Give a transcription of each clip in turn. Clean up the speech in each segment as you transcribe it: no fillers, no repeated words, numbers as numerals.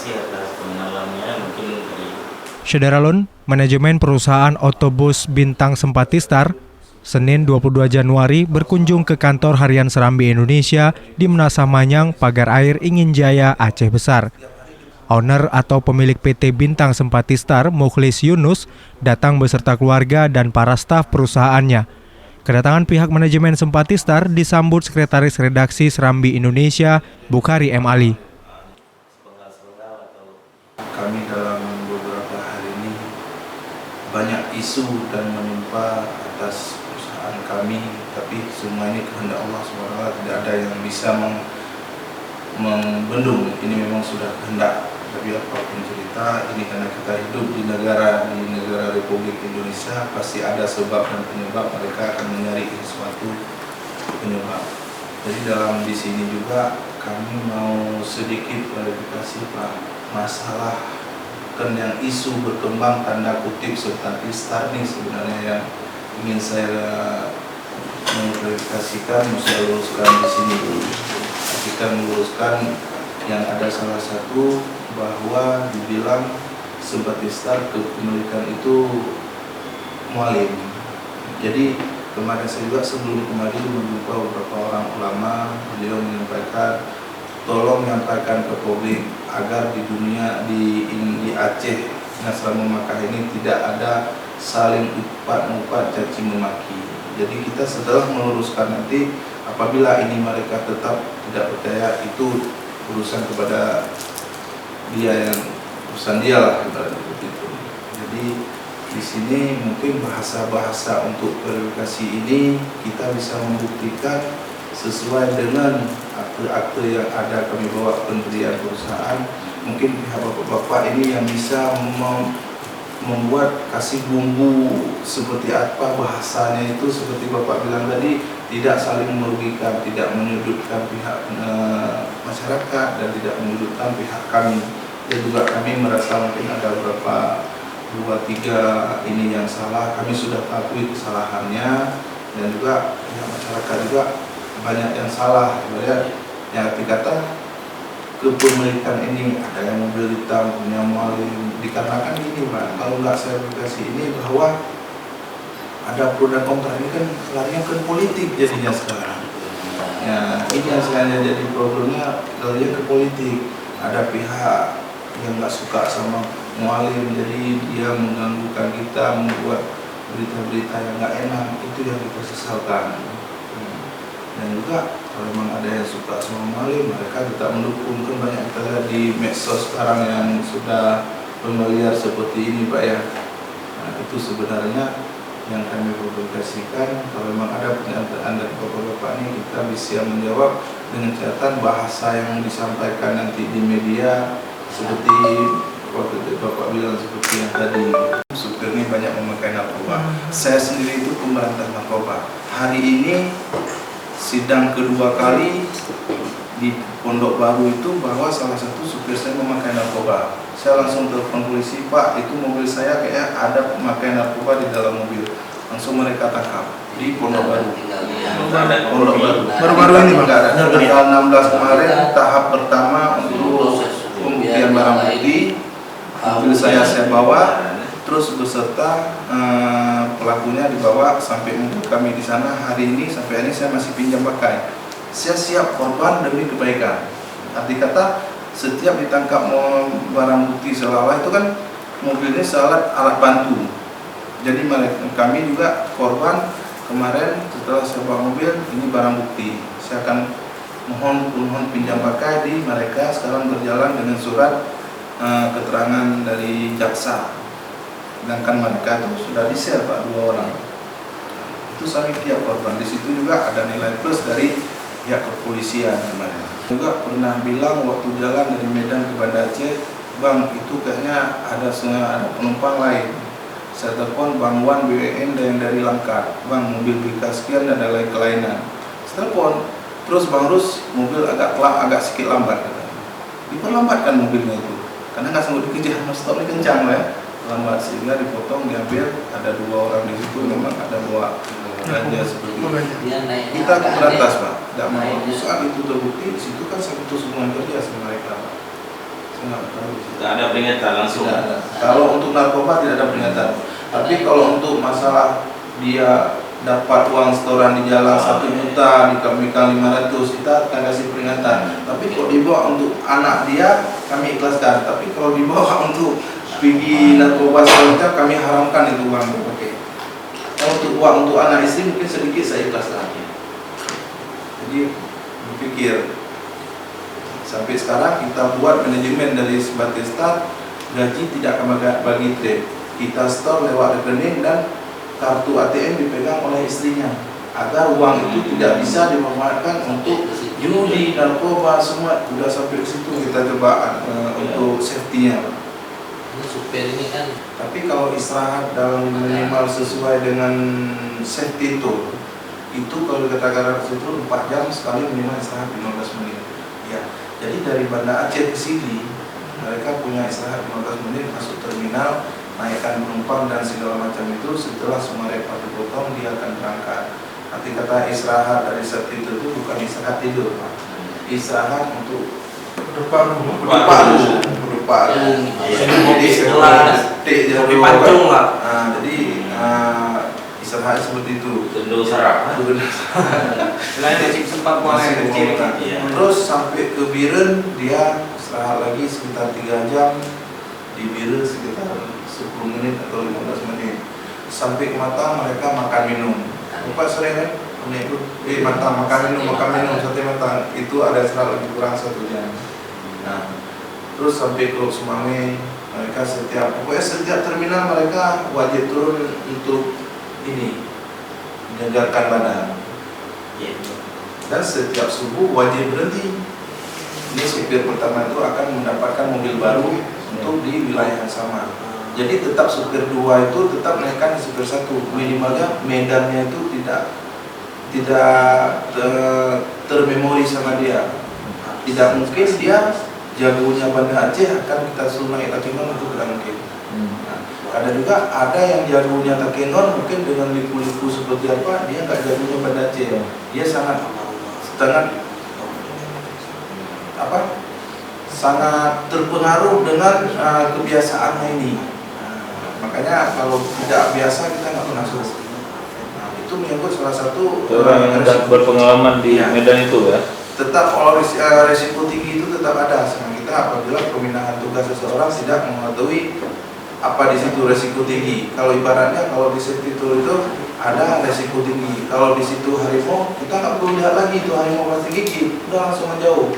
kasih atas pengenalannya. Mungkin dari Syederalun, manajemen perusahaan otobus Bintang Sempatistar, Senin 22 Januari berkunjung ke kantor Harian Serambi Indonesia di Menasah Manyang, Pagar Air, Ingin Jaya, Aceh Besar. Owner atau pemilik PT Bintang Sempatistar, Mukhlis Yunus, datang beserta keluarga dan para staf perusahaannya. Kedatangan pihak manajemen Sempatistar disambut Sekretaris Redaksi Serambi Indonesia, Bukhari M. Ali. Kami dalam beberapa hari ini banyak isu dan menimpa atas perusahaan kami, tapi semua ini kehendak Allah SWT, tidak ada yang bisa membendung. Ini memang sudah kehendak. Tapi apapun cerita, ini karena kita hidup di negara Republik Indonesia, pasti ada sebab dan penyebab. Mereka akan mencari sesuatu penyebab. Jadi di sini juga kami mau sedikit klarifikasi Pak, masalah yang isu berkembang tanda kutip Sempatistar ini sebenarnya yang ingin saya mengklarifikasikan, saya luruskan di sini dulu. Kita meluruskan yang ada salah satu bahwa dibilang Sempatistar kepemilikan itu mualim. Jadi kemarin saya juga sebelum kemarin menjumpa beberapa orang ulama, beliau menyampaikan tolong nyampaikan ke publik agar di dunia di Aceh selama Makkah ini tidak ada saling umpat caci memaki. Jadi kita setelah meluruskan nanti apabila ini mereka tetap tidak percaya, itu urusan kepada dia yang urusan dia lah begitu. Jadi di sini mungkin bahasa-bahasa untuk verifikasi ini kita bisa membuktikan sesuai dengan akte-akte yang ada kami bawa pendirian perusahaan. Mungkin pihak bapak-bapak ini yang bisa membuat kasih bumbu seperti apa bahasanya itu, seperti bapak bilang tadi, tidak saling merugikan, tidak menyudutkan pihak masyarakat dan tidak menyudutkan pihak kami. Dan juga kami merasa mungkin ada beberapa 2-3 ini yang salah, kami sudah akui kesalahannya, dan juga pihak masyarakat juga banyak yang salah. Sebenarnya yang arti kata kepemilikan ini ada yang mobil hitam, punya mualim, dikarenakan ini Pak, kalau nggak saya verifikasi ini bahwa ada pro dan kontra, ini kan larinya ke politik jadinya sekarang. Ya, ini yang sekarang jadi problemnya, larinya ke politik. Ada pihak yang nggak suka sama mualim, jadi dia mengganggukan kita, membuat berita-berita yang nggak enak, itu yang kita sesalkan. Dan juga kalau memang ada yang suka sama mualim, mereka tetap mendukung. Kan banyak kita lihat di medsos sekarang yang sudah familiar seperti ini Pak ya. Nah, itu sebenarnya yang kami publikasikan. Kalau memang ada pertanyaan dari bapak-bapak ini, kita bisa menjawab dengan catatan bahasa yang disampaikan nanti di media, seperti waktu bapak bilang seperti yang tadi. Supir ini banyak memakai narkoba. Saya sendiri itu pemberantas narkoba. Hari ini sidang kedua kali di Pondok Baru itu bahwa salah satu supir saya memakai narkoba. Saya langsung telepon polisi, Pak, itu mobil saya kayak ada memakai narkoba di dalam mobil. Langsung mereka tangkap di Pondok Baru. Pondok Baru. Baru-baru ini Pak. Tanggal 16 kemarin tahap pertama untuk pembuktian barang bukti. Mobil saya bawa, terus beserta pelakunya dibawa sampai mobil kami di sana. Hari ini sampai ini saya masih pinjam pakai. Saya siap korban demi kebaikan. Arti kata setiap ditangkap barang bukti seolah-olah itu kan mobilnya alat bantu. Jadi kami juga korban kemarin setelah saya bawa mobil, ini barang bukti. Saya akan mohon pinjam pakai di mereka, sekarang berjalan dengan surat keterangan dari jaksa. Sedangkan mereka itu sudah di-share Pak, 2 orang. Itu kami tiap korban. Di situ juga ada nilai plus dari pihak kepolisian kemarin. Juga pernah bilang waktu jalan dari Medan ke Banda Aceh, Bang, itu kayaknya ada penumpang lain. Saya telepon Bang Wan BWN dan dari Langkat, Bang, mobil BK sekian dan ada lain kelainan. Saya telepon, terus Bang Rus, mobil agak sedikit lambat. Diperlambatkan mobilnya itu, karena nggak sanggup dikejar, stopnya kencang lah ya. Lambat sehingga dipotong, diambil, ada 2 orang di situ, memang ada 2 ganja seperti itu. Kita berantas Pak, tidak mau. Saat itu terbukti, di situ kan saya putus hubungan kerja sama mereka Pak. Nggak tahu. Nggak ada peringatan langsung. Tidak ada. Kalau untuk narkoba tidak ada peringatan. Tapi kalau untuk masalah dia dapat uang setoran di jalan 1 juta, dikalikan 500, kita akan kasih peringatan. Tapi kalau dibawa untuk anak dia, kami ikhlaskan. Tapi kalau dibawa untuk pergi narkoba segala kami haramkan itu uang dipakai. Kalau untuk uang untuk anak istri mungkin sedikit saya ikhlaskan. Jadi berpikir sampai sekarang kita buat manajemen dari Sebatista, gaji tidak akan bagi trade. Kita store lewat rekening dan kartu ATM dipegang oleh istrinya agar uang itu tidak bisa dimanfaatkan untuk judi, narkoba, semua sudah sampai ke situ kita coba untuk safety-nya. Supir ini kan. Tapi kalau istirahat dalam minimal sesuai dengan safety itu kalau dikatakan itu 4 jam sekali minimal istirahat 15 menit. Ya, jadi dari Banda Aceh ke sini mereka punya istirahat 15 menit masuk terminal, naikkan penumpang dan segala macam itu. Setelah semua rekap dipotong dia akan berangkat. Nanti kata istirahat dari safety itu bukan istirahat tidur, Pak. Istirahat untuk berparu. Jadi istirahat seperti itu. Tentu sarap. Selain masih sempat mulai kecil. Terus sampai ke Biren dia istirahat lagi sekitar 3 jam. Di Biren sekitar 10 menit atau 15 menit. Sampai ke Matang mereka makan minum. Bapak sering kan? Matang makan minum sate Matang itu ada istirahat lebih kurang 1 jam. Nah, terus sampai ke Semanggi mereka setiap terminal mereka wajib turun untuk ini menyegarkan badan. Dan setiap subuh wajib berhenti. Ini supir pertama itu akan mendapatkan mobil baru untuk di wilayah yang sama. Jadi tetap supir 2 itu tetap naikkan di supir 1. Minimalnya medannya itu tidak termemori sama dia. Tidak mungkin dia jagonya Banda Aceh akan kita suruh naik Takengon untuk tidak mungkin. Ada juga ada yang jagonya Takengon mungkin dengan liku-liku seperti apa dia nggak jagonya Banda Aceh. Dia sangat terpengaruh dengan kebiasaannya ini. Makanya kalau tidak biasa kita nggak pernah suruh. Itu menyangkut salah satu orang yang berpengalaman di Medan itu ya. Tetap kalau resiko tinggi itu tetap ada sama kita apabila pemindahan tugas seseorang tidak mengetahui apa di situ resiko tinggi. Kalau ibaratnya kalau di safety tour itu ada resiko tinggi. Kalau di situ harimau kita nggak perlu lihat lagi itu harimau pasti gigit, udah langsung menjauh,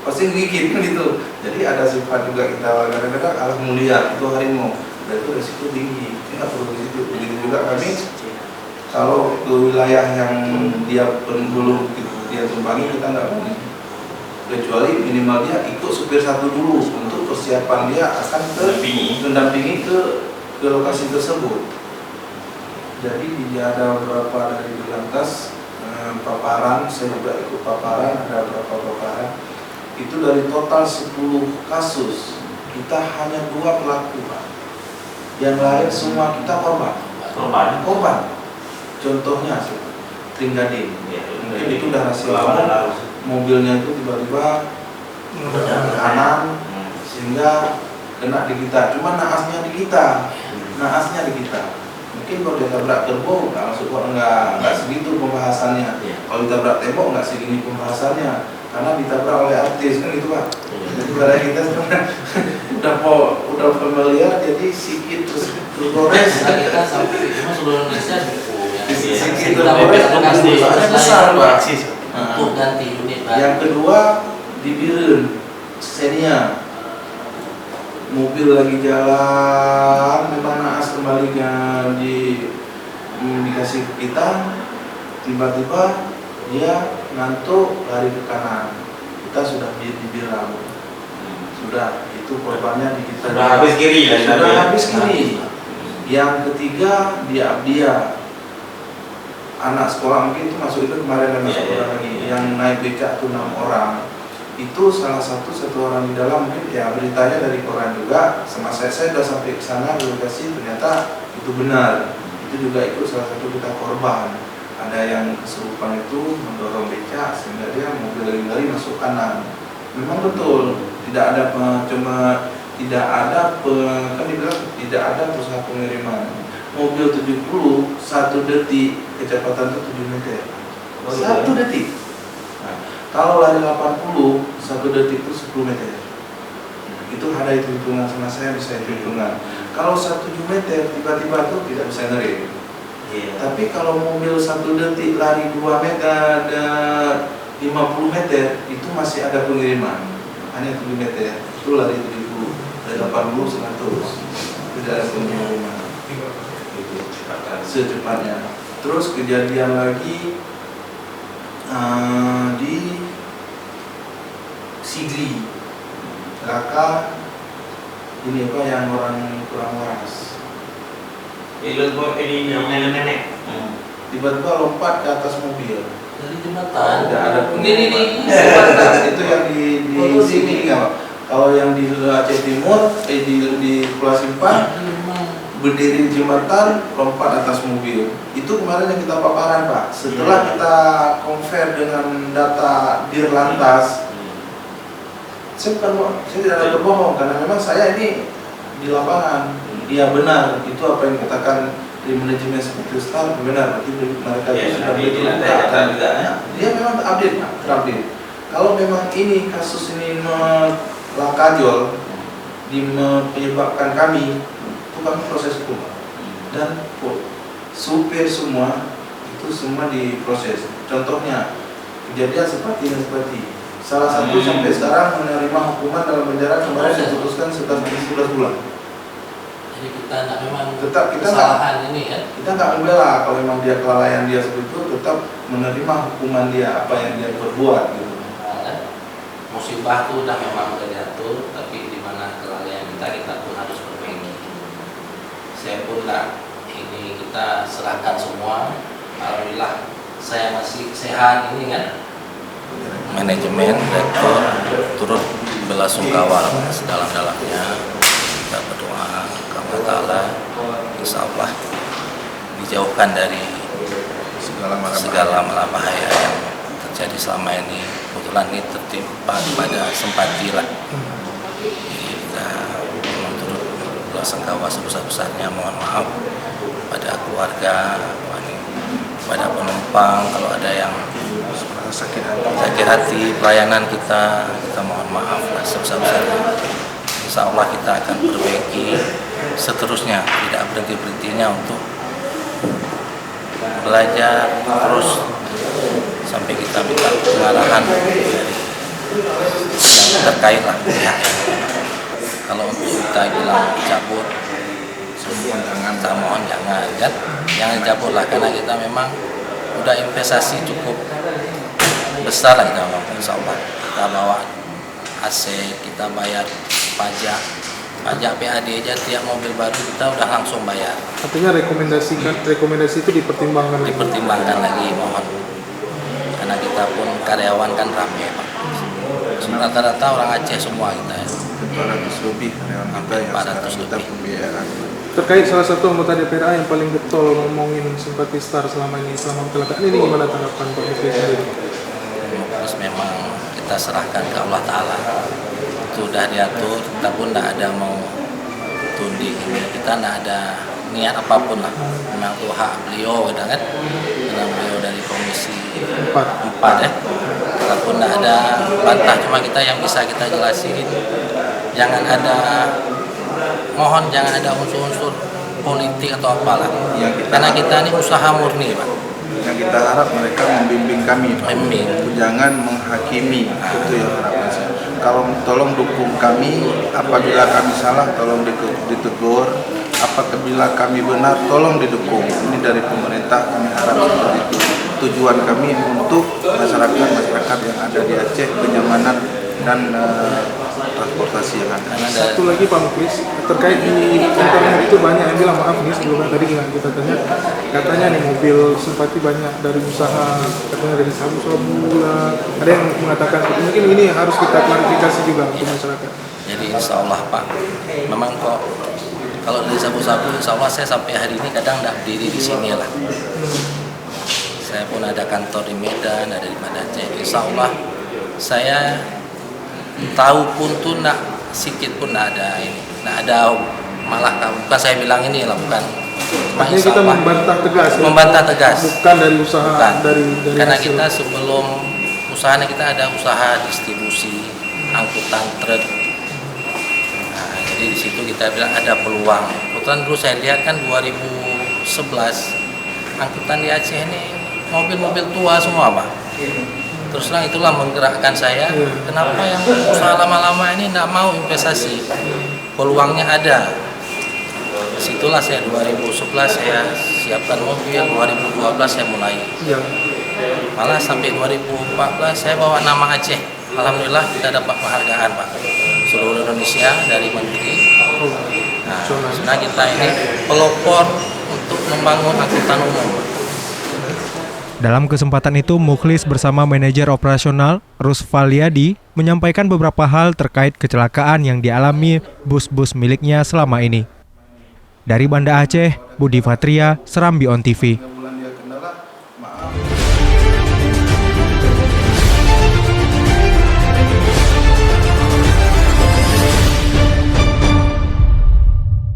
pasti gigit gitu. Jadi ada sifat juga kita kadang-kadang alam mulia itu harimau, dan itu resiko tinggi. Kita nggak perlu di situ. Begitu juga kami kalau ke wilayah yang dia belum dia tumpangi kita nggak boleh, kecuali minimal dia ikut supir 1 dulu untuk persiapan dia akan mendampingi ke lokasi tersebut. Jadi dia ada beberapa dari lantas paparan, saya juga ikut paparan, ada beberapa paparan. Itu dari total 10 kasus kita hanya 2 pelaku, Pak. Yang lain semua kita korban. Contohnya Tringgading. Mungkin itu udah rahasia umum. Mobilnya itu tiba-tiba ke kanan sehingga kena di kita. Cuma naasnya di kita. Mungkin kalau dia tabrak kerbau nggak masuk nggak segitu pembahasannya. Kalau ditabrak tembok nggak segini pembahasannya. Karena ditabrak oleh artis kan gitu, Pak. Jadi pada kita udah familiar jadi sikit terus tergores. Kita sampai cuma seluruh Indonesia Sikit tergores besar, Pak. untuk ganti unit baru. Yang kedua di Biren Xenia, mobil lagi jalan memang naas kembali dikasih ke kita, tiba-tiba dia ngantuk lari ke kanan, kita sudah dibilang sudah itu korbannya di kita Sudah habis kiri ya. sudah habis kiri. Yang ketiga dia anak sekolah, mungkin itu masuk itu kemarin anak sekolah lagi yang naik becak itu 6 orang. Itu salah satu orang di dalam, mungkin ya beritanya dari koran juga. Sama saya sudah sampai ke sana di lokasi, ternyata itu benar. Itu juga ikut salah satu kita korban. Ada yang kesurupan itu mendorong becak sehingga dia mobil lari masuk kanan. Memang betul Tidak ada kan dibilang tidak ada perusahaan pengiriman. Mobil 70 1 detik kecepatan itu 7 meter. Oh, iya. 1 detik. Nah, kalau lari 80 1 detik itu 10 meter. Itu ada hitungan, sama saya bisa hitungan. Kalau 7 meter tiba-tiba itu tidak bisa ngerim. Iya. Tapi kalau mobil 1 detik lari 2 meter dan 50 meter itu masih ada pengiriman. Hanya 7 meter itu lari 70, dari 80 100 tidak ada pengiriman. Secepatnya. Terus kejadian lagi di Sigli, Laka, ini apa yang orang kurang waras. Ini yang nenek-nenek. Tiba-tiba lompat ke atas mobil. Dari jembatan. Tidak ada Ini. itu yang di sini nggak Pak? Kalau yang di Aceh Timur, di Pulau Simpang, berdiri di jembatan, lompat atas mobil. Itu kemarin yang kita paparan Pak. Setelah kita compare dengan data Dirlantas, saya tidak ada berbohong karena memang saya ini di lapangan. Dia benar, itu apa yang dikatakan di manajemen seperti Star benar. Berarti mereka itu sudah berita. Dia memang update Pak, terupdate. Kalau memang ini kasus ini melangkajol, menyebabkan kami itu kami proses hukum dan supir semua itu semua diproses. Contohnya kejadian seperti ini salah satu sampai sekarang menerima hukuman dalam penjara kemarin diputuskan 11 bulan. Jadi kita nggak memang Tetap kita kesalahan ini ya. kita nggak membela kalau memang dia kelalaian dia seperti itu, tetap menerima hukuman dia apa yang dia perbuat gitu. Nah, musibah itu udah memang udah diatur, tapi di mana kelalaian kita pun harus perbaiki. Saya pun lah ini kita serahkan semua. Alhamdulillah saya masih sehat ini kan. Manajemen rektor turut belasungkawa sedalam-dalamnya. Kita berdoa kepada Allah Ta'ala, insya Allah dijauhkan dari segala bahaya yang terjadi selama ini. Kebetulan ini tertimpa pada Sempati lah. Jadi kita memang turut belasungkawa sebesar-besarnya, mohon maaf pada keluarga, pada penumpang kalau ada yang sakit hati pelayanan kita mohon maaf lah sebesar-besarnya. Insya Allah kita akan perbaiki seterusnya, tidak berhenti-berhentinya untuk belajar terus sampai kita minta pengarahan yang terkait lah ya. Kalau untuk kita bilang cabut, mohon jangan cabut lah, karena kita memang udah investasi cukup besar lah kita ngomong. Insya Allah kita bawa AC, kita bayar pajak PAD aja, tiap mobil baru kita udah langsung bayar. Artinya rekomendasi itu dipertimbangkan lagi, mohon, karena kita pun karyawan kan rame Pak. Rata-rata orang Aceh semua kita ya. 400 lebih karyawan kita yang sekarang kita pembiayaan. Terkait salah satu anggota DPRA yang paling getol ngomongin Simpati Star selama kecelakaan ini, gimana tanggapan Pak Mufti sendiri? Terus memang kita serahkan ke Allah Ta'ala, itu udah diatur, kita pun tidak ada mau tunding ini, kita tidak ada niat apapun lah, memang itu hak beliau gitu kan, karena beliau dari Komisi 4 ya, kita pun tidak ada bantah, cuma kita yang bisa kita jelasin, jangan ada unsur-unsur politik atau apalah, karena kita ini usaha murni Pak. Yang kita harap mereka membimbing kami, jangan menghakimi, itu yang harapan saya. Kalau tolong dukung kami, apabila kami salah tolong ditegur, apabila kami benar tolong didukung. Ini dari pemerintah kami harap seperti itu. Tujuan kami untuk masyarakat yang ada di Aceh, kenyamanan dan transportasi yang ada. Satu lagi Pak Muklis, terkait di internet itu banyak yang bilang, maaf nih sebelumnya tadi kita tanya, katanya nih mobil Simpati banyak dari usaha, katanya dari sabu-sabu lah, ada yang mengatakan mungkin ini harus kita klarifikasi juga untuk masyarakat. Jadi insya Allah Pak, memang kok kalau dari sabu-sabu insya Allah saya sampai hari ini kadang tidak berdiri di sini lah. Saya pun ada kantor di Medan, ada di Aceh. Insya Allah saya tahu pun tuh nggak sikit pun nggak ada ini, nggak ada, malah bukan saya bilang ini lah, bukan. Cuma Artinya kita membantah tegas. Ya? Membantah tegas. Bukan dari usaha Bukan. dari Karena hasil. kita sebelum usahanya kita ada usaha distribusi angkutan truk. Nah, jadi di situ kita bilang ada peluang. Kebetulan dulu saya lihat kan 2011 angkutan di Aceh ini mobil-mobil tua semua, Pak. Terus terang itulah menggerakkan saya. Kenapa yang usaha lama-lama ini tidak mau investasi? Peluangnya ada. Disitulah saya 2011 saya siapkan mobil, 2012 saya mulai. Ya. Malah sampai 2014 saya bawa nama Aceh. Alhamdulillah kita dapat penghargaan, Pak. Seluruh Indonesia dari Menteri. Nah, sebenarnya kita ini pelopor untuk membangun angkutan umum. Dalam kesempatan itu, Mukhlis bersama manajer operasional Rusfaliadi menyampaikan beberapa hal terkait kecelakaan yang dialami bus-bus miliknya selama ini. Dari Banda Aceh, Budi Fatria, Serambi On TV.